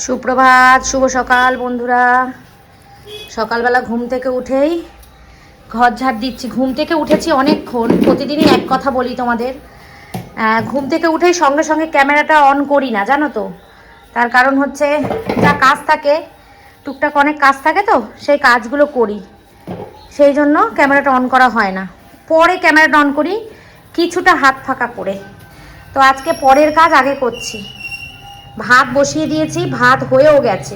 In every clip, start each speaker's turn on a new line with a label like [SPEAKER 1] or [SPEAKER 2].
[SPEAKER 1] সুপ্রভাত, শুভ সকাল বন্ধুরা। সকালবেলা ঘুম থেকে উঠেই ঘর ঝাড় দিচ্ছি। ঘুম থেকে উঠেছি অনেকক্ষণ, প্রতিদিনই এক কথা বলি তোমাদের। ঘুম থেকে উঠেই সঙ্গে সঙ্গে ক্যামেরাটা অন করি না, জানো তো। তার কারণ হচ্ছে যা কাজ থাকে, টুকটাক অনেক কাজ থাকে, তো সেই কাজগুলো করি, সেই জন্য ক্যামেরাটা অন করা হয় না। পরে ক্যামেরাটা অন করি কিছুটা হাত ফাঁকা করে। তো আজকে পরের কাজ আগে করছি। ভাত বসিয়ে দিয়েছি, ভাত হয়েও গেছে,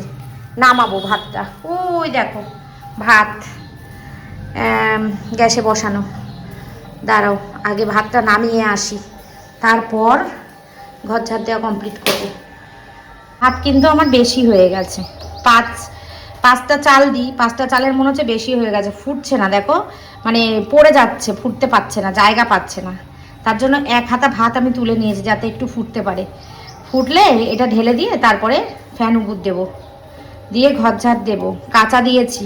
[SPEAKER 1] নামাবো ভাতটা। ওই দেখো ভাত গ্যাসে বসানো। দাঁড়াও, আগে ভাতটা নামিয়ে আসি, তারপর ঘর ঝাড় দেওয়া কমপ্লিট করবো। ভাত কিন্তু আমার বেশি হয়ে গেছে, পাঁচটা চাল দিই, পাঁচটা চালের মনে হচ্ছে বেশি হয়ে গেছে। ফুটছে না, দেখো, মানে পড়ে যাচ্ছে, ফুটতে পারছে না, জায়গা পাচ্ছে না। তার জন্য এক হাতা ভাত আমি তুলে নিয়েছি যাতে একটু ফুটতে পারে। ফুটলে এটা ঢেলে দিয়ে তারপরে ফ্যান উপর দেবো, দিয়ে ঘর ঝাড় দেবো। কাঁচা দিয়েছি,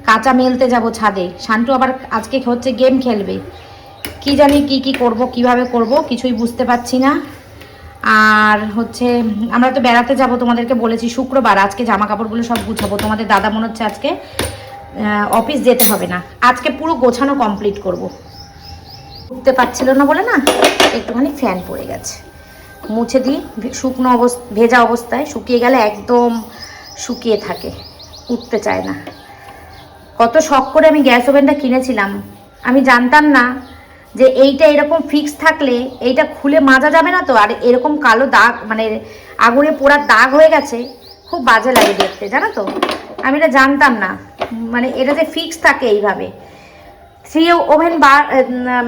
[SPEAKER 1] কাঁচা মেলতে যাব ছাদে। শান্টু আবার আজকে হচ্ছে গেম খেলবে, কি জানি কি করব, কিভাবে করব কিছুই বুঝতে পারছি না। আর হচ্ছে আমরা তো বেড়াতে যাব, তোমাদেরকে বলেছি শুক্রবার। আজকে জামা কাপড়গুলো সব গুছাবো। তোমাদের দাদা মনে হচ্ছে আজকে অফিস যেতে হবে না, আজকে পুরো গোছানো কমপ্লিট করব। উঠতে পারছিল না বলে না, একটুখানি ফ্যান পড়ে গেছে, মুছে দিই। শুকনো ভেজা অবস্থায়, শুকিয়ে গেলে একদম শুকিয়ে থাকে, উঠতে চায় না। কত শখ করে আমি গ্যাস ওভেনটা কিনেছিলাম, আমি জানতাম না যে এইটা এরকম ফিক্স থাকলে এইটা খুলে মাজা যাবে না তো। আর এরকম কালো দাগ, মানে আগুনে পোড়ার দাগ হয়ে গেছে, খুব বাজে লাগে দেখতে, জানো তো। আমি এটা জানতাম না, মানে এটা যে ফিক্স থাকে এইভাবে।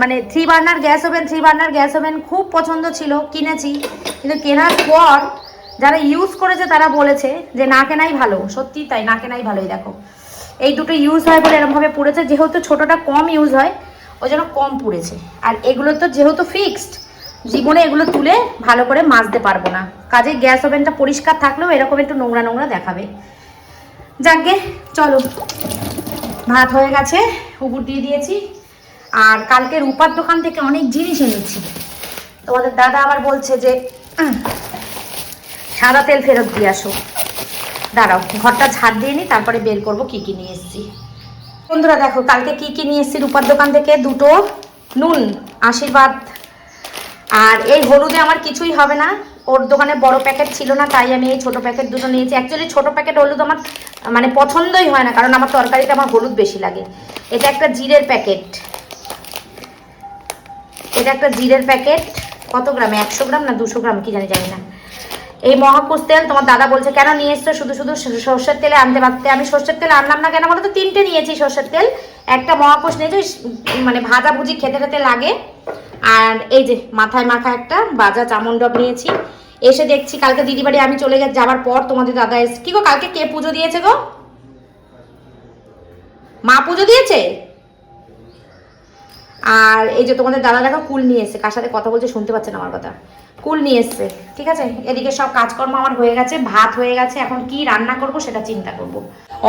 [SPEAKER 1] মানে থ্রি বার্নার গ্যাস ওভেন খুব পছন্দ ছিল, কিনেছি। কিন্তু কেনার পর যারা ইউজ করেছে তারা বলেছে যে না কেনাই ভালো। সত্যি তাই, না কেনাই ভালোই। দেখো, এই দুটো ইউজ হয় বলে এরকমভাবে পুড়েছে। যেহেতু ছোটোটা কম ইউজ হয়, ওই জন্য কম পুড়েছে। আর এগুলো তো যেহেতু ফিক্সড, জীবনে এগুলো তুলে ভালো করে মাজতে পারবো না। কাজে গ্যাস ওভেনটা পরিষ্কার থাকলেও এরকম একটু নোংরা নোংরা দেখাবে। যাকগে, চলো। ভাত হয়ে গেছে, উপর দিয়ে দিয়েছি। আর কালকে রূপার দোকান থেকে অনেক জিনিস এনেছি। তোমাদের দাদা আবার বলছে যে সাদা তেল ফেরত দিয়ে আসো। দাঁড়াও, ঘরটা ঝাড় দিয়ে নিই, তারপরে বের করবো কি কি নিয়ে এসেছি। বন্ধুরা দেখো, কালকে কি নিয়ে এসেছি রূপার দোকান থেকে। দুটো নুন আশীর্বাদ, আর এই হলুদে আমার কিছুই হবে না। ওর দোকানে বড় প্যাকেট ছিল না, তাই আমি এই ছোটো প্যাকেট দুটো নিয়েছি। অ্যাকচুয়ালি ছোটো প্যাকেট হলুদ আমার মানে পছন্দই হয় না, কারণ আমার তরকারিতে আমার হলুদ বেশি লাগে। এটা একটা জিরের প্যাকেট, কত গ্রামে, 100 গ্রাম না 200 গ্রাম কি জানি না। এই মহাকুশ তেল তোমার দাদা বলছে কেন নিয়ে এসছো, শুধু সর্ষের তেলে আনতে পারতে। আমি সর্ষের তেল আনলাম না কেন বলো তো, 3টে নিয়েছি সর্ষের তেল, একটা মহাকুশ নিয়েছি, মানে ভাজাভুজি খেতে লাগে। আর এই যে মাথায় মাখা একটা বাজাজ আমন্ড ড্রপ নিয়েছি। এসে দেখছি কালকে দিদি বাড়ি আমি চলে যাবার পর তোমাদের দাদা এসে, কি গো কালকে কে পুজো দিয়েছে গো? মা পুজো দিয়েছে। আর এই যে তোমাদের দাদা দেখো কুল নিয়ে এসছে, কার সাথে কথা বলছে শুনতে পাচ্ছে না আমার কথা। কুল নিয়ে এসছে, ঠিক আছে। এদিকে সব কাজকর্ম আমার হয়ে গেছে, ভাত হয়ে গেছে। এখন কি রান্না করব সেটা চিন্তা করব।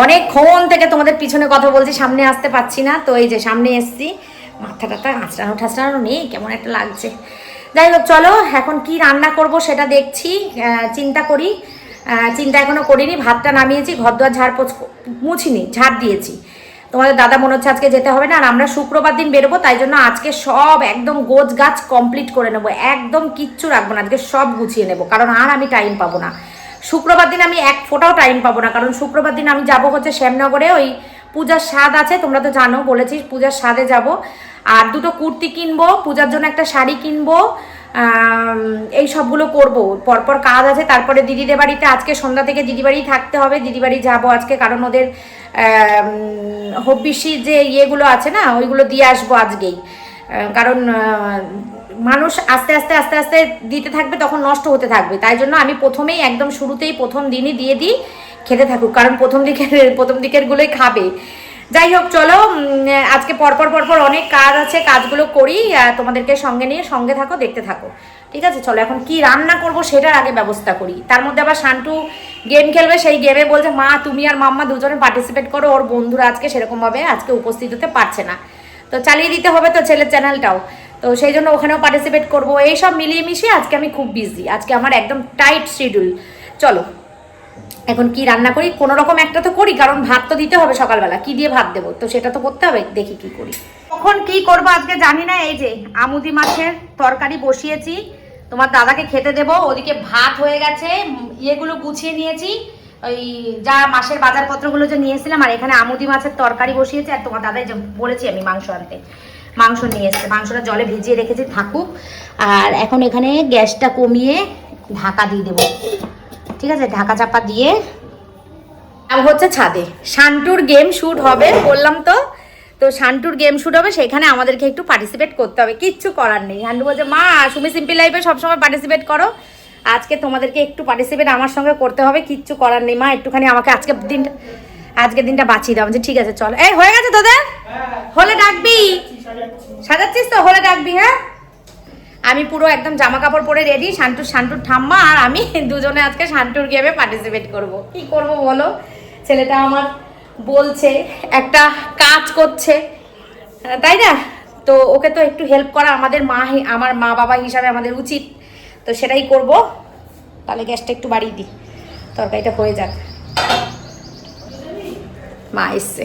[SPEAKER 1] অনেকক্ষণ থেকে তোমাদের পিছনে কথা বলছি, সামনে আসতে পারছি না। তো এই যে সামনে এসছি, মাথাটা আঁচড়ানো নেই, কেমন একটা লাগছে। যাই হোক, চলো এখন কি রান্না করব সেটা দেখছি, চিন্তা করি। চিন্তা এখনো করিনি। ভাতটা নামিয়েছি, ঘর দুয়ার মুছিনি, ঝাড় দিয়েছি। তোমাদের দাদা মনে হচ্ছে আজকে যেতে হবে না, আর আমরা শুক্রবার দিন বেরোবো, তাই জন্য আজকে সব একদম গোছ গাছ কমপ্লিট করে নেবো। একদম কিচ্ছু রাখবো না, আজকে সব গুছিয়ে নেবো, কারণ আর আমি টাইম পাবো না। শুক্রবার দিন আমি এক ফোঁটাও টাইম পাবো না, কারণ শুক্রবার দিন আমি যাব হচ্ছে শ্যামনগরে, ওই পূজার স্বাদ আছে, তোমরা তো জানো, বলেছি পূজার স্বাদে যাব। আর দুটো কুর্তি কিনবো, পূজার জন্য একটা শাড়ি কিনবো, এই সবগুলো করবো। পরপর কাজ আছে। তারপরে দিদিদের বাড়িতে আজকে সন্ধ্যা থেকে দিদি বাড়ি থাকতে হবে, দিদি বাড়ি যাবো আজকে, কারণ ওদের হব্বিসির যে ইয়েগুলো আছে না, ওইগুলো দিয়ে আসবো আজকেই। কারণ মানুষ আস্তে আস্তে দিতে থাকবে, তখন নষ্ট হতে থাকবে। তাই জন্য আমি প্রথমেই একদম শুরুতেই প্রথম দিনই দিয়ে দিই, খেতে থাকুক, কারণ প্রথম দিকেরগুলোই খাবে। যাই হোক, চলো আজকে পরপর অনেক কাজ আছে, কাজগুলো করি। তোমাদেরকে সঙ্গে নিয়ে সঙ্গে থাকো, দেখতে থাকো, ঠিক আছে। চলো এখন কি রান্না করব সেটার আগে ব্যবস্থা করি। তার মধ্যে আবার শান্টু গেম খেলবে, সেই গেমে বলছে মা তুমি আর মাম্মা দুজনে পার্টিসিপেট করো। ওর বন্ধুরা আজকে সেরকমভাবে আজকে উপস্থিত হতে পারছে না, তো চালিয়ে দিতে হবে তো ছেলের চ্যানেলটাও, তো সেই জন্য ওখানেও পার্টিসিপেট করবো। এইসব মিলিয়ে মিশিয়ে আজকে আমি খুব বিজি, আজকে আমার একদম টাইট শিডিউল। চলো এখন কি রান্না করি, কোনো রকম একটা তো করি, কারণ ভাত তো দিতে হবে সকালবেলা, কি দিয়ে ভাত দেবো, তো সেটা তো করতে হবে, দেখি কি করি। কখন কি করবো আজকে জানি না। এই যে আমুদি মাছের তরকারি বসিয়েছি, তোমার দাদাকে খেতে দেবো। ওদিকে ভাত হয়ে গেছে, ইয়েগুলো গুছিয়ে নিয়েছি, ওই যা মাসের বাজারপত্রগুলো যে নিয়েছিলাম, আর এখানে আমুদি মাছের তরকারি বসিয়েছি। আর তোমার দাদাই যে বলেছি আমি মাংস আনতে, মাংস নিয়ে এসছে, মাংসটা জলে ভিজিয়ে রেখেছি থাকুক। আর এখন এখানে গ্যাসটা কমিয়ে ঢাকা দিয়ে দেবো, ঠিক আছে, ঢাকা চাপা দিয়ে হচ্ছে ছাদে শান্টুর গেম শুট হবে বললাম তো। তো শান্টুর গেম শুট হবে, সেখানে আমাদেরকে একটু পার্টিসিপেট করতে হবে, কিচ্ছু করার নেই। শান্টু বলছে মা সুমি সিম্পল লাইফে সবসময় পার্টিসিপেট করো, আজকে তোমাদেরকে একটু পার্টিসিপেট আমার সঙ্গে করতে হবে, কিচ্ছু করার নেই মা, একটুখানি আমাকে আজকের দিনটা বাঁচিয়ে দাও। ঠিক আছে চল। এই হয়ে গেছে তোদের, হলে ডাকবি, সাজাচ্ছিস তো, হলে ডাকবি। হ্যাঁ আমি পুরো একদম জামা কাপড় পরে রেডি, শান্টুর ঠাম্মা আর আমি দুজনে আজকে শান্টুর গেমে পার্টিসিপেট করব। কি করব বলো, ছেলেটা আমার বলছে একটা কাজ করছে, তাই না, তো ওকে তো একটু হেল্প করা আমার মা বাবা হিসাবে আমাদের উচিত, তো সেটাই করব। তাহলে গ্যাসটা একটু বাড়িয়ে দিই, তরকারিটা হয়ে যাক। মা এসছে,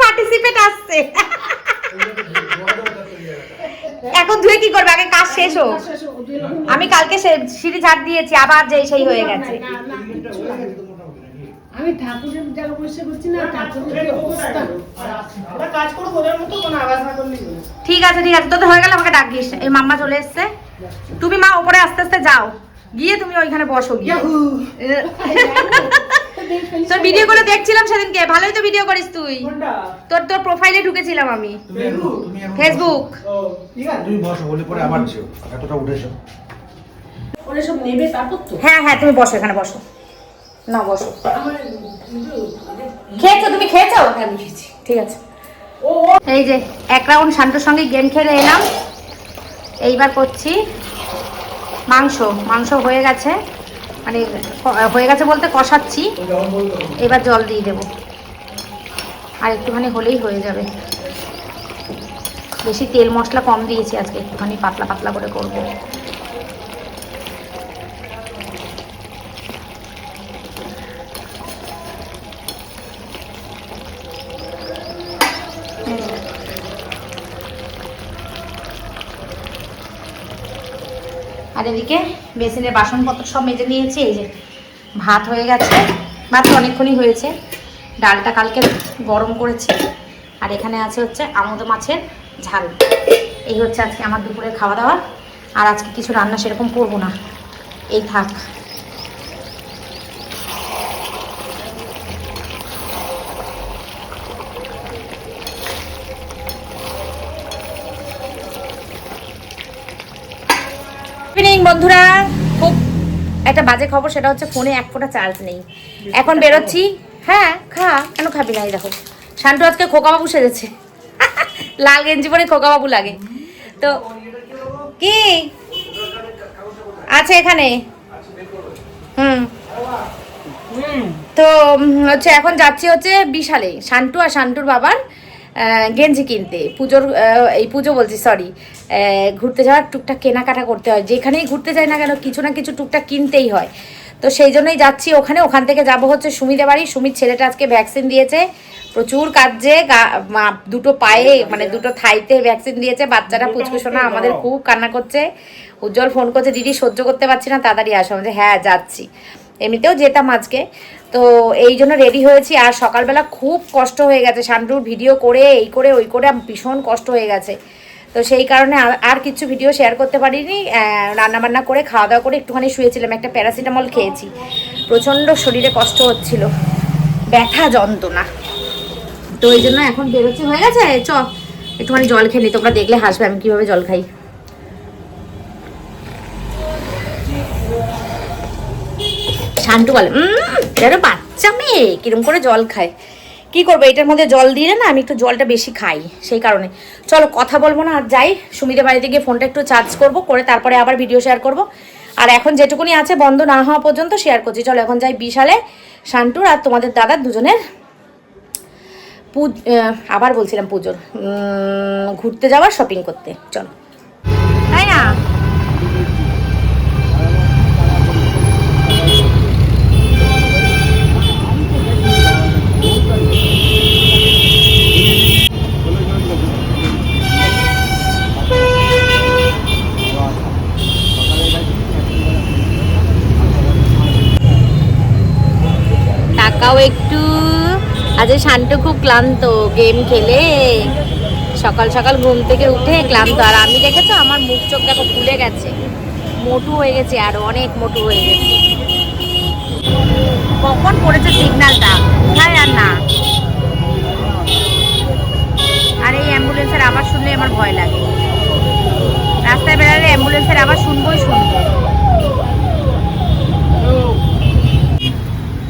[SPEAKER 1] পার্টিসিপেট আসছে। এখন ধুয়ে কি করবে, আগে কাজ শেষ হোক। আমি কালকে সিঁড়ি ঝাড় দিয়েছি, আবার যেই সেই হয়ে গেছে।
[SPEAKER 2] আমি ঠাকুরের জায়গা পরিষ্কার করছি না, ঠাকুরের অবস্থা ওরা কাজ করো ওদের মতো, কোনো আওয়াজ না করলেই হলো।
[SPEAKER 1] ঠিক আছে তোদের হয়ে গেল আমাকে ডাকিস। এই মাম্মা চলে এসছে, তুমি মা উপরে আস্তে আস্তে যাও, গিয়ে তুমি ওইখানে বসো গিয়ে। তোর ভিডিও করে দেখছিলাম সেদিনকে, ভালোই তো ভিডিও করিস তুই। তোর প্রোফাইলে ঢুকেছিলাম আমি, ফেসবুক।
[SPEAKER 3] তুমি বসো, বলে পরে আবার যেও, এতটা উঠেছো।
[SPEAKER 2] ওরা সব নেবে তারপর তো।
[SPEAKER 1] হ্যাঁ তুমি বসো, এখানে বসো না, বসো। খেয়েছো তুমি, খেয়েছো?
[SPEAKER 2] আমি খেয়েছি।
[SPEAKER 1] ঠিক আছে। এই যে এক রাউন্ড শান্তর সঙ্গে গেম খেলে এলাম, এইবার করছি মাংস হয়ে গেছে, মানে হয়ে গেছে বলতে কষাচ্ছি, এবার জল দিয়ে দেবো, আর একটুখানি হলেই হয়ে যাবে। বেশি তেল মশলা কম দিয়েছি আজকে, একটুখানি পাতলা পাতলা করে করবো। আর এদিকে বেসিনের বাসনপত্র সব মেজে নিয়েছি। এই যে ভাত হয়ে গেছে, ভাত অনেকক্ষণই হয়েছে, ডালটা কালকে গরম করেছি, আর এখানে আছে হচ্ছে আমুদ মাছের ঝাল। এই হচ্ছে আজকে আমার দুপুরের খাওয়া দাওয়া। আর আজকে কিছু রান্না সেরকম করবো না, এই থাক। বন্ধুরা, খুব একটা বাজে খবর, সেটা হচ্ছে ফোনে এক ফোঁটা চার্জ নেই। এখন বেরোচ্ছি। হ্যাঁ খা, কেন খাবি না? এই দেখো শান্টু আজকে খোকাবাবু সেজেছে, লাল গেঞ্জি পরে খোকাবাবু লাগে। তো কি আছে এখানে? তো হচ্ছে এখন যাচ্ছি হচ্ছে বিশালে, শান্টু আর শান্টুর বাবার গেঞ্জি কিনতে। পুজো বলছি, সরি, ঘুরতে যাওয়ার টুকটাক কেনাকাটা করতে হয়, যেখানেই ঘুরতে যাই না কেন কিছু না কিছু টুকটাক কিনতেই হয়। তো সেই জন্যই যাচ্ছি ওখান থেকে যাব হচ্ছে সুমিদের বাড়ি। সুমির ছেলেটা আজকে ভ্যাকসিন দিয়েছে, প্রচুর কাঁদছে, দুটো পায়ে মানে দুটো থাইতে ভ্যাকসিন দিয়েছে। বাচ্চাটা পুচকুসোনা আমাদের খুব কান্না করছে। উজ্জ্বল ফোন করছে, দিদি সহ্য করতে পারছি না, তাড়াতাড়ি আসো। আমাদের হ্যাঁ যাচ্ছি, এমনিতেও যেতাম আজকে, তো এই জন্য রেডি হয়েছি। আর সকালবেলা খুব কষ্ট হয়ে গেছে, শান্টুর ভিডিও করে এই করে ওই করে ভীষণ কষ্ট হয়ে গেছে। তো সেই কারণে আর কিছু ভিডিও শেয়ার করতে পারিনি। রান্নাবান্না করে খাওয়া দাওয়া করে একটুখানি শুয়েছিলাম, একটা প্যারাসিটামল খেয়েছি। প্রচণ্ড শরীরে কষ্ট হচ্ছিল, ব্যথা যন্ত্রণা, তো এই জন্য এখন বেরোচ্ছি। হয়ে গেছে, চ একটুখানি জল খেয়ে নি, তোমরা দেখলে হাসবে আমি কীভাবে জল খাই। শান্টু বলে যারা বাচ্চা মেয়ে কিরম করে জল খায়, কি করবো, এটার মধ্যে জল দিয়ে না আমি একটু জলটা বেশি খাই, সেই কারণে। চলো কথা বলবো না, আর যাই সুমিদের বাড়িতে গিয়ে ফোনটা একটু চার্জ করবো, করে তারপরে আবার ভিডিও শেয়ার করব। আর এখন যেটুকুনি আছে বন্ধ না হওয়া পর্যন্ত শেয়ার করছি। চলো এখন যাই বিশালে, শান্টুর আর তোমাদের দাদার দুজনের আবার বলছিলাম পুজোর ঘুরতে যাওয়ার, শপিং করতে। চলো, তাই না? তাকাও একটু। আজ শান্ত খুব ক্লান্ত গেম খেলে, সকাল সকাল ঘুম থেকে উঠে ক্লান্ত। আর আমি দেখেছো আমার মুখ চোখ দেখো ফুলে গেছে, মোটু হয়ে গেছে, আরো অনেক মোটু হয়ে গেছে। কখন পড়েছে সিগন্যালটা, কোথায় আর না। আর এই অ্যাম্বুলেন্সের আওয়াজ শুনলে আমার ভয় লাগে। রাস্তায় বেড়ালে অ্যাম্বুলেন্সের আওয়াজ শুনবোই শুনবো।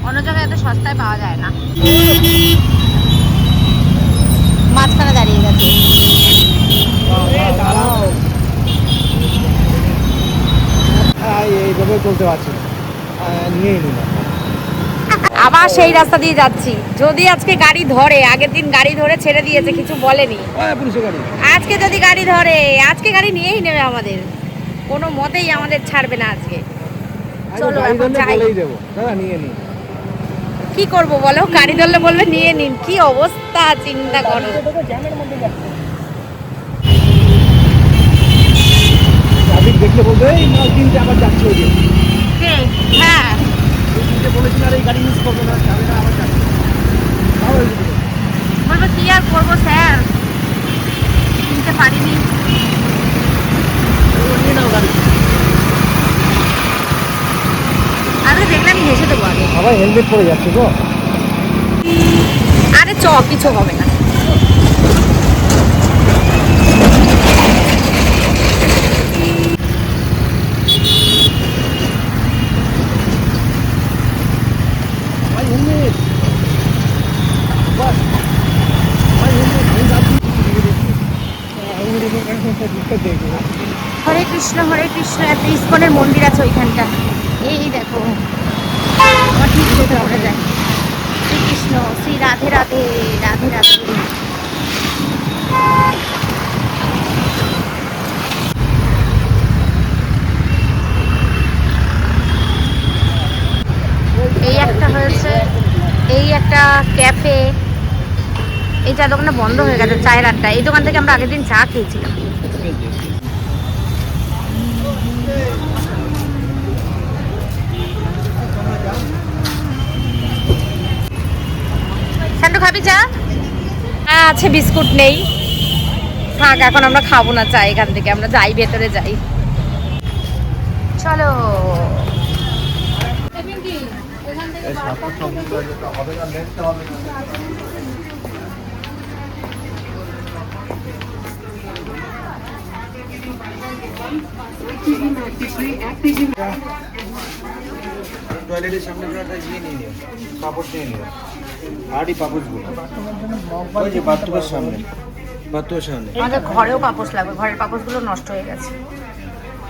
[SPEAKER 1] অন্য জায়গায় এত সস্তায় পাওয়া যায় না। মাঝখানে দাঁড়িয়ে গেছে।
[SPEAKER 3] এইভাবে চলতে পারছি নিয়েই নিলাম।
[SPEAKER 1] আবার সেই রাস্তা দিয়ে যাচ্ছি। যদি আজকে গাড়ি ধরে, আগের দিন গাড়ি ধরে ছেড়ে দিয়েছে, কিছু বলেনি।
[SPEAKER 3] পুলিশের গাড়ি
[SPEAKER 1] আজকে যদি গাড়ি ধরে, আজকে গাড়ি নিয়েই নেবে আমাদের, কোনো মতেই আমাদের ছাড়বে না আজকে। চলো এখন যাই।
[SPEAKER 3] দাদা নিয়ে নিন।
[SPEAKER 1] কি করব বলো, গাড়ি ধরলে বলবে নিয়ে নিন। কি অবস্থা চিন্তা করো।
[SPEAKER 3] দেখলে বলবে এই মাল কিনতে আবার যাচ্ছে ওই যে।
[SPEAKER 1] হ্যাঁ
[SPEAKER 3] বলেছিল আর এই গাড়ি ইউজ করবে না, যাবে না, আবার যাচ্ছে।
[SPEAKER 1] বলবো কি আর করবো স্যার, কিনতে পারিনি। আরে দেখলে আমি হেসে দেবো আগে।
[SPEAKER 3] সবাই হেলমেট পরে যাচ্ছে তো।
[SPEAKER 1] আরে কিছু হবে না। হরে কৃষ্ণ হরে কৃষ্ণ। একটা ইস্কনের মন্দির আছে ওইখানটা, এই দেখো আমার ঠিক চোখে পড়ে যায়। শ্রীকৃষ্ণ, শ্রী রাধে রাধে, রাধে রাধে। এই একটা হয়েছে, এই একটা ক্যাফে। এই চা দোকানটা বন্ধ হয়ে গেছে, চায়ের আড্ডা। এই দোকান থেকে আমরা আগের দিন চা খেয়েছিলাম। শান্তু খাবি চা? হ্যাঁ আছে, বিস্কুট নেই, থাক এখন আমরা খাবো না চা এখান থেকে, আমরা যাই ভেতরে যাই। চলো
[SPEAKER 3] টয়লেটের সামনে একটা ইয়ে নিয়ে নিও, কাপড় নিয়ে নিও। আর এই পাপোশগুলো ওই যে বাথরুমের সামনে, বাথরুমের সামনে।
[SPEAKER 1] আমাদের ঘরেও পাপোশ লাগবে, ঘরের পাপোশগুলো নষ্ট হয়ে গেছে।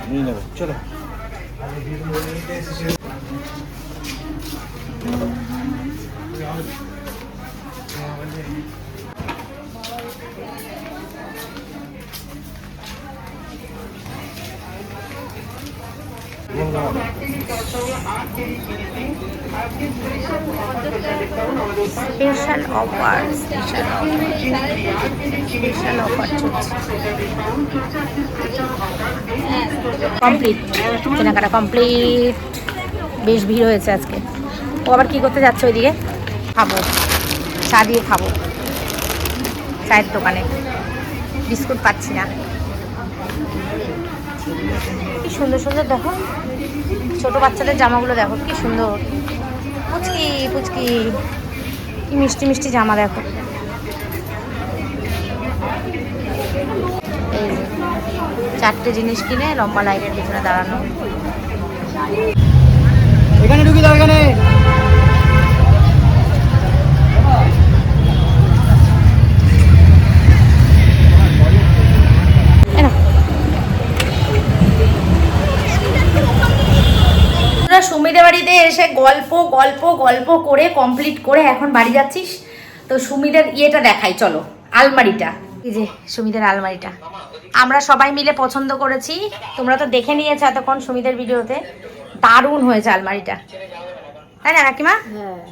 [SPEAKER 3] নিয়ে নেবো চলো।
[SPEAKER 1] Special offer, special offer, special offer চলছে। কমপ্লিট, কেনাকাটা কমপ্লিট। বেশ ভিড় হয়েছে আজকে। ও আবার কি করতে যাচ্ছে ওইদিকে? খাবো, চা দিয়ে খাবো চায়ের দোকানে। বিস্কুট পাচ্ছি না। কি সুন্দর সুন্দর দেখো, ছোট বাচ্চাদের জামাগুলো দেখো কি সুন্দর। পুচকি পুচকি, কি মিষ্টি মিষ্টি জামা দেখো। এই চারটে জিনিস কিনে লম্বা লাইনের পিছনে দাঁড়ানো।
[SPEAKER 3] এখানে ঢুকি দাও, এখানে।
[SPEAKER 1] সুমিদের বাড়িতে এসে গল্প গল্প গল্প করে কমপ্লিট করে এখন বাড়ি যাচ্ছিস। তো সুমিদের ইয়েটা দেখাই চলো, আলমারিটা। এই যে সুমিদের আলমারিটা আমরা সবাই মিলে পছন্দ করেছি, তোমরা তো দেখে নিয়েছো এতক্ষণ সুমিদের ভিডিওতে। দারুণ হয়েছে আলমারিটা, তাই না কাকিমা?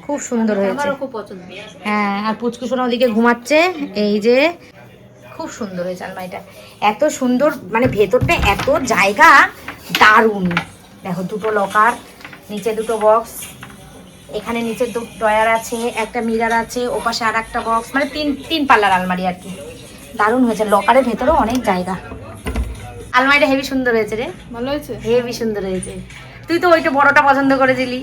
[SPEAKER 1] খুব সুন্দর হয়েছে, খুব পছন্দ। হ্যাঁ, আর পুচকুসোনা ওদিকে ঘুমাচ্ছে। এই যে খুব সুন্দর হয়েছে আলমারিটা, এত সুন্দর, মানে ভেতরটা এত জায়গা, দারুণ। দেখো দুটো লকার, নিচে দুটো বক্স, এখানে নিচে ড্রয়ার আছে, একটা মিরার আছে, ওপাশে আর একটা বক্স, মানে তিন পাল্লার আলমারি আর কি। দারুণ হয়েছে, লকারের ভেতরেও অনেক জায়গা। আলমারিটা হেভি সুন্দর হয়েছে রে,
[SPEAKER 2] ভালো হয়েছে।
[SPEAKER 1] হেভি সুন্দর হয়েছে। তুই তো ওইটা বড়টা পছন্দ করেছিলি।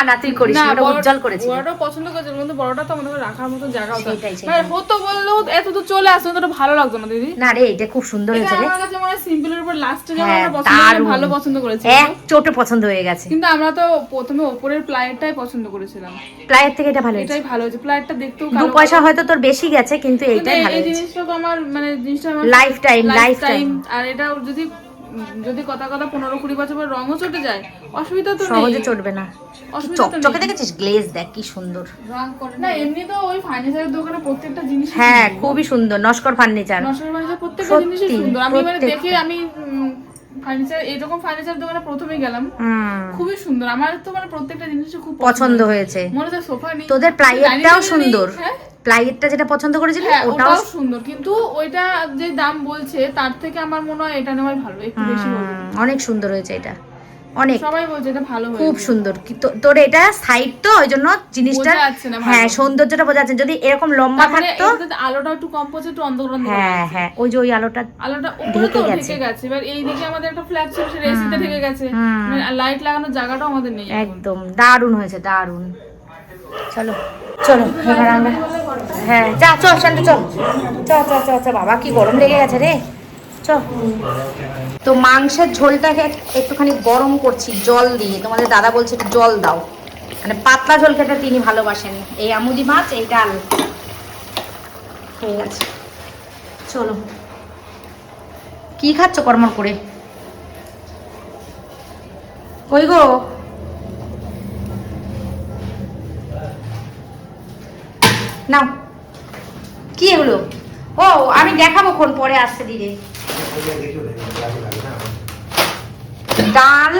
[SPEAKER 1] না তুই করিস না, ওটা উজ্জ্বল করেছিস।
[SPEAKER 2] বড়টা পছন্দ করেছিল, কিন্তু বড়টা তো আমাদের রাখার মতো জায়গা হতো।
[SPEAKER 1] সেটাই।
[SPEAKER 2] মানে হতো বললেও এত তো চলে আসতো, তো ভালো লাগতো না দিদি।
[SPEAKER 1] না রে, এটা খুব সুন্দর হয়েছে রে।
[SPEAKER 2] আমার কাছে মনে হয় সিম্পলের উপর লাস্টে যে
[SPEAKER 1] হ্যাঁ,
[SPEAKER 2] আমরা পছন্দ করে ভালো পছন্দ করেছি।
[SPEAKER 1] এক চোটে পছন্দ হয়ে গেছে।
[SPEAKER 2] কিন্তু আমরা তো প্রথমে উপরের প্লাইটাই পছন্দ করেছিলাম।
[SPEAKER 1] প্লাইয়ের থেকে এটা ভালো হয়েছে।
[SPEAKER 2] এটাই ভালো হয়েছে, প্লাইটা দেখতেও
[SPEAKER 1] 2 পয়সা হয়তো তোর বেশি গেছে, কিন্তু এইটাই ভালো
[SPEAKER 2] এই
[SPEAKER 1] হয়েছে।
[SPEAKER 2] জিনিসটা তো আমার মানে জিনিসটা আমার
[SPEAKER 1] লাইফ টাইম।
[SPEAKER 2] আর এটা যদি কথা 15-20 বছর পর রঙও চটে যায়, অসুবিধা তো নেই।
[SPEAKER 1] সহজে চটবে না।
[SPEAKER 2] অসুবিধা তো
[SPEAKER 1] চকচকে
[SPEAKER 2] নেই।
[SPEAKER 1] দেখেছিস, গ্লেজ দেখ কি সুন্দর।
[SPEAKER 2] রং করে না, এমনি তো ওই ফার্নিচারের দোকানে প্রত্যেকটা জিনিস
[SPEAKER 1] হ্যাঁ, খুবই সুন্দর। নস্কর ফার্নিচার।
[SPEAKER 2] নশোর ফার্নিচার প্রত্যেকটা
[SPEAKER 1] সত্যি,
[SPEAKER 2] জিনিসই সুন্দর। আমি মানে
[SPEAKER 1] প্রত্যেকটা।
[SPEAKER 2] দেখে আমি ফার্নিচার এরকম ফার্নিচার দোকানে প্রথমে গেলাম, খুবই সুন্দর। আমার তো মানে প্রত্যেকটা জিনিস খুব
[SPEAKER 1] পছন্দ হয়েছে।
[SPEAKER 2] মনে হচ্ছে সোফা নেই,
[SPEAKER 1] তোদের প্লাইয়েরটাও
[SPEAKER 2] ডাইনিং টেবিল
[SPEAKER 1] সুন্দর।
[SPEAKER 2] নেই, হ্যাঁ?
[SPEAKER 1] প্লাইয়েরটা যেটা পছন্দ করেছিলি
[SPEAKER 2] হ্যাঁ,
[SPEAKER 1] ওটাও
[SPEAKER 2] ওটাও সুন্দর, কিন্তু ওইটা যে দাম বলছে তার থেকে আমার মনে হয় এটা নেওয়াই ভালো, একটু বেশি হবে।
[SPEAKER 1] অনেক সুন্দর হয়েছে এটা, অনেক
[SPEAKER 2] সবাই বলছে এটা ভালো হয়েছে।
[SPEAKER 1] খুব সুন্দর। তোর এটা সাইড তো, ওই জন্য জিনিসটা
[SPEAKER 2] বোঝা যাচ্ছে না ভালো।
[SPEAKER 1] হ্যাঁ, সৌন্দর্যটা বোঝা যাচ্ছে। যদি এরকম লম্বা
[SPEAKER 2] তারপরে
[SPEAKER 1] থাকতো,
[SPEAKER 2] এটাতে আলোটা একটু কম পড়ছে, একটু অন্ধকার
[SPEAKER 1] হ্যাঁ, ওই যে ওই আলোটা
[SPEAKER 2] আলোটা উপরে তো
[SPEAKER 1] ঢেকে
[SPEAKER 2] ঢেকে গেছে। এবার এইদিকে আমাদের একটা ফ্ল্যাট ছিল, সেটা এসিতে ঢেকে গেছে, মানে লাইট লাগানোর জায়গাটাও আমাদের নেই এখন।
[SPEAKER 1] একদম দারুণ হয়েছে, দারুণ। চলো এবার আমরা, হ্যাঁ যা, চল শান্তু, চল বাবা, কি গরম লেগে গেছে রে। চল। তো মাংসের ঝোলটাকে একটুখানি গরম করছি জল দিয়ে। তোমাদের দাদা বলছে একটু জল দাও, মানে পাতলা ঝোল খেতে তিনি ভালোবাসেন। এই আমুদি মাছ, এই ডাল হয়ে গেছে। চলো, কি খাচ্ছ কর্মর করে? কই গো? নাও, কি এগুলো? ও, আমি দেখাবো কোন পরে আসতে দিলে। ডাল,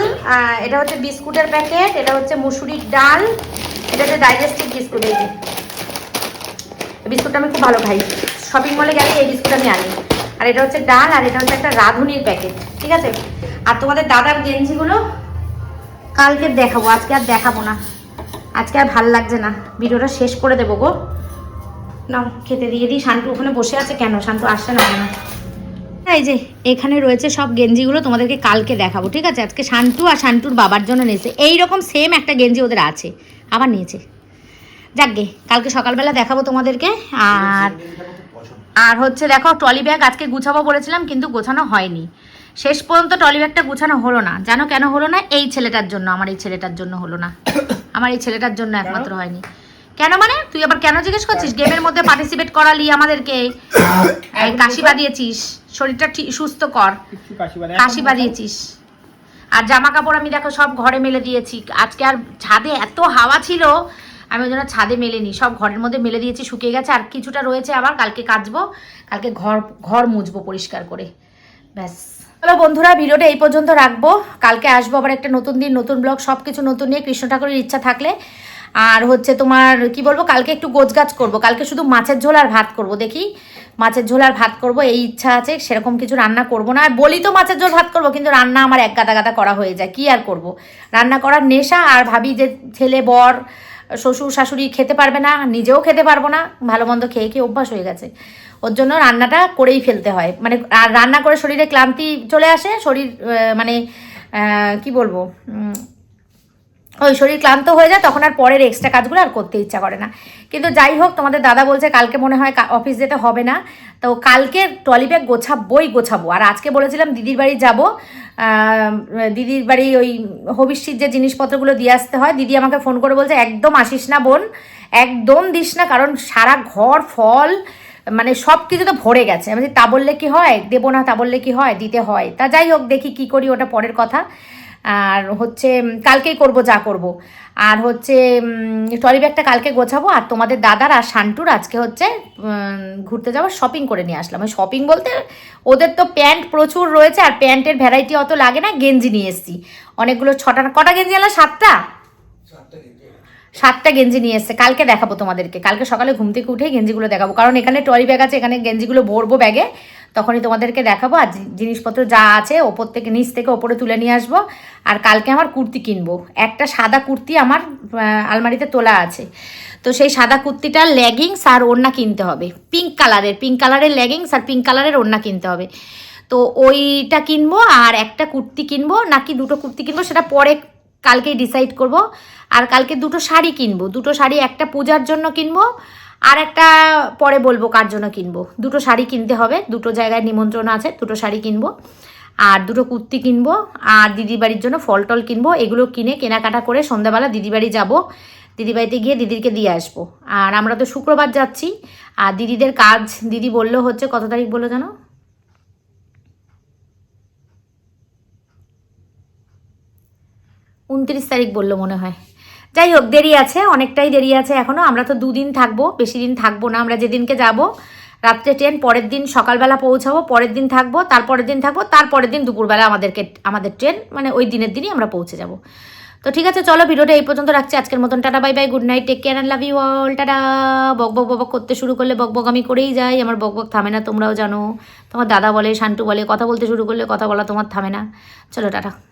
[SPEAKER 1] এটা হচ্ছে বিস্কুটের প্যাকেট, এটা হচ্ছে মুসুরির ডাল, এটা হচ্ছে ডাইজেস্টিভ বিস্কুট। এই যে বিস্কুটটা আমি খুব ভালো খাই, শপিং মলে গেলে এই বিস্কুট আমি আনি। আর এটা হচ্ছে ডাল, আর এটা হচ্ছে একটা রাঁধুনির প্যাকেট, ঠিক আছে? আর তোমাদের দাদার গেঞ্জিগুলো কালকে দেখাবো, আজকে আর দেখাবো না। আজকে আর ভাল লাগছে না, ভিডিওটা শেষ করে দেবো গো। নাও, খেতে দিয়ে দিই। শান্তু ওখানে বসে আছে কেন? শান্তু আসছে না কেন? এই যে এখানে রয়েছে সব গেঞ্জিগুলো, তোমাদেরকে কালকে দেখাবো, ঠিক আছে? আজকে শান্তু আর শান্তুর বাবার জন্য নিয়েছে এইরকম সেম একটা গেঞ্জি, ওদের আছে, আবার নিয়েছে। যাকগে, কালকে সকালবেলা দেখাবো তোমাদেরকে। আর হচ্ছে দেখো, ট্রলি ব্যাগ আজকে গুছাবো বলেছিলাম, কিন্তু গোছানো হয়নি। শেষ পর্যন্ত ট্রলি ব্যাগটা গুছানো হলো না। জানো কেন হলো না? এই ছেলেটার জন্য, আমার এই ছেলেটার জন্য হলো না। আমার এই ছেলেটার জন্য একমাত্র হয়নি। কেন মানে? তুই আবার কেন জিজ্ঞেস করছিস? গেমের মধ্যে পার্টিসিপেট করালি আমাদেরকে, কাশি বাঁধিয়েছিস, শরীরটা সুস্থ কর, কাশি বাঁধিয়েছিস। আর জামা কাপড় আমি দেখো সব ঘরে মেলে দিয়েছি। আজকে আর ছাদে এত হাওয়া ছিল, আমি ওই জন্য ছাদে মেলেনি, সব ঘরের মধ্যে মেলে দিয়েছি, শুকিয়ে গেছে। আর কিছুটা রয়েছে, আবার কালকে কাচবো, কালকে ঘর মুছবো পরিষ্কার করে, ব্যাস। চলো বন্ধুরা, ভিডিওটা এই পর্যন্ত রাখবো। কালকে আসবো আবার একটা নতুন দিন, নতুন ব্লগ, সব কিছু নতুন নিয়ে, কৃষ্ণ ঠাকুরের ইচ্ছা থাকলে। আর হচ্ছে তোমার কি বলবো, কালকে একটু গোছগাছ করবো। কালকে শুধু মাছের ঝোল আর ভাত করব, দেখি মাছের ঝোল আর ভাত করব, এই ইচ্ছা আছে। সেরকম কিছু রান্না করব না, আর বলি তো মাছের ঝোল ভাত করব, কিন্তু রান্না আমার এক গাদা গাদা করা হয়ে যায়। কি আর করব, রান্না করার নেশা। আর ভাবি যে ছেলে বর শ্বশুর শাশুড়ি খেতে পারবে না, নিজেও খেতে পারবো না, ভালো মন্দ খেয়ে খেয়ে অভ্যাস হয়ে গেছে। ওর জন্য রান্নাটা করেই ফেলতে হয়, মানে আর রান্না করে শরীরে ক্লান্তি চলে আসে, শরীর মানে কি বলবো, ওই শরীর ক্লান্ত হয়ে যায়, তখন আর পরের এক্সট্রা কাজগুলো আর করতে ইচ্ছা করে না। কিন্তু যাই হোক, তোমাদের দাদা বলছে কালকে মনে হয় অফিস যেতে হবে না, তো কালকে ট্রলি ব্যাগ গোছাবো। আর আজকে বলেছিলাম দিদির বাড়ি যাব, দিদির বাড়ি ওই হবিষ্যির যে জিনিসপত্রগুলো দিয়ে আসতে হয়। দিদি আমাকে ফোন করে বলছে একদম আসিস না বোন, একদম দিস না, কারণ সারা ঘর ফল মানে সব কিছু তো ভরে গেছে। আমি তা বললে কি হয়, দেবো না তা বললে কি হয়, দিতে হয়। তা যাই হোক, দেখি কি করি, ওটা পরের কথা। আর হচ্ছে কালকেই করব যা করব। আর হচ্ছে ট্রলি ব্যাগটা কালকে গোছাবো। আর তোমাদের দাদার আর শান্তুর আজকে হচ্ছে ঘুরতে যাবো, শপিং করে নিয়ে আসলাম। ওই শপিং বলতে ওদের তো প্যান্ট প্রচুর রয়েছে, আর প্যান্টের ভ্যারাইটি অত লাগে না, গেঞ্জি নিয়ে এসেছি অনেকগুলো। কটা গেঞ্জি আনলাম? 7টা গেঞ্জি নিয়ে এসছে, কালকে দেখাবো তোমাদেরকে। কালকে সকালে ঘুম থেকে উঠেই গেঞ্জিগুলো দেখাবো, কারণ এখানে ট্রলি ব্যাগ আছে, এখানে গেঞ্জিগুলো ভরবো ব্যাগে, তখনই তোমাদেরকে দেখাবো। আর জিনিসপত্র যা আছে ওপর থেকে নিচ থেকে ওপরে তুলে নিয়ে আসবো। আর কালকে আমার কুর্তি কিনবো, একটা সাদা কুর্তি আমার আলমারিতে তোলা আছে, তো সেই সাদা কুর্তিটার লেগিংস আর ওড়না কিনতে হবে, পিঙ্ক কালারের লেগিংস আর পিঙ্ক কালারের ওড়না কিনতে হবে। তো ওইটা কিনবো, আর একটা কুর্তি কিনবো নাকি দুটো কুর্তি কিনবো সেটা পরে কালকেই ডিসাইড করব। আর কালকে দুটো শাড়ি কিনবো, দুটো শাড়ি, একটা পূজার জন্য কিনবো আর একটা পরে বলবো কার জন্য কিনবো। দুটো শাড়ি কিনতে হবে, দুটো জায়গায় নিমন্ত্রণ আছে, দুটো শাড়ি কিনবো আর দুটো কুর্তি কিনবো আর দিদির বাড়ির জন্য ফল টল কিনবো। এগুলো কিনে কেনাকাটা করে সন্ধ্যাবেলা দিদির বাড়ি যাবো, দিদি বাড়িতে গিয়ে দিদিকে দিয়ে আসবো। আর আমরা তো শুক্রবার যাচ্ছি, আর দিদিদের কাজ দিদি বললো হচ্ছে কত তারিখ বললো জানো, 29 তারিখ বললো মনে হয়। যাই হোক, দেরি আছে, অনেকটাই দেরি আছে এখনও। আমরা তো 2 দিন থাকবো, বেশি দিন থাকবো না। আমরা যেদিনকে যাব রাত্রে ট্রেন, পরের দিন সকালবেলা পৌঁছাবো, পরের দিন থাকবো, তারপরের দিন থাকবো, তারপরের দিন দুপুরবেলা আমাদের ট্রেন, মানে ওই দিনের দিনই আমরা পৌঁছে যাব। তো ঠিক আছে, চলো ভিডিওটা এই পর্যন্ত রাখছি আজকের মতন। Tata, bye bye, good night, take care and love you all, tata. বক করতে শুরু করলে বক আমি করেই যাই, আমার বক থামে না, তোমরাও জানো। তোমার দাদা বলে, শান্টু বলে, কথা বলতে শুরু করলে কথা বলা তোমার থামে না। চলো টাটা।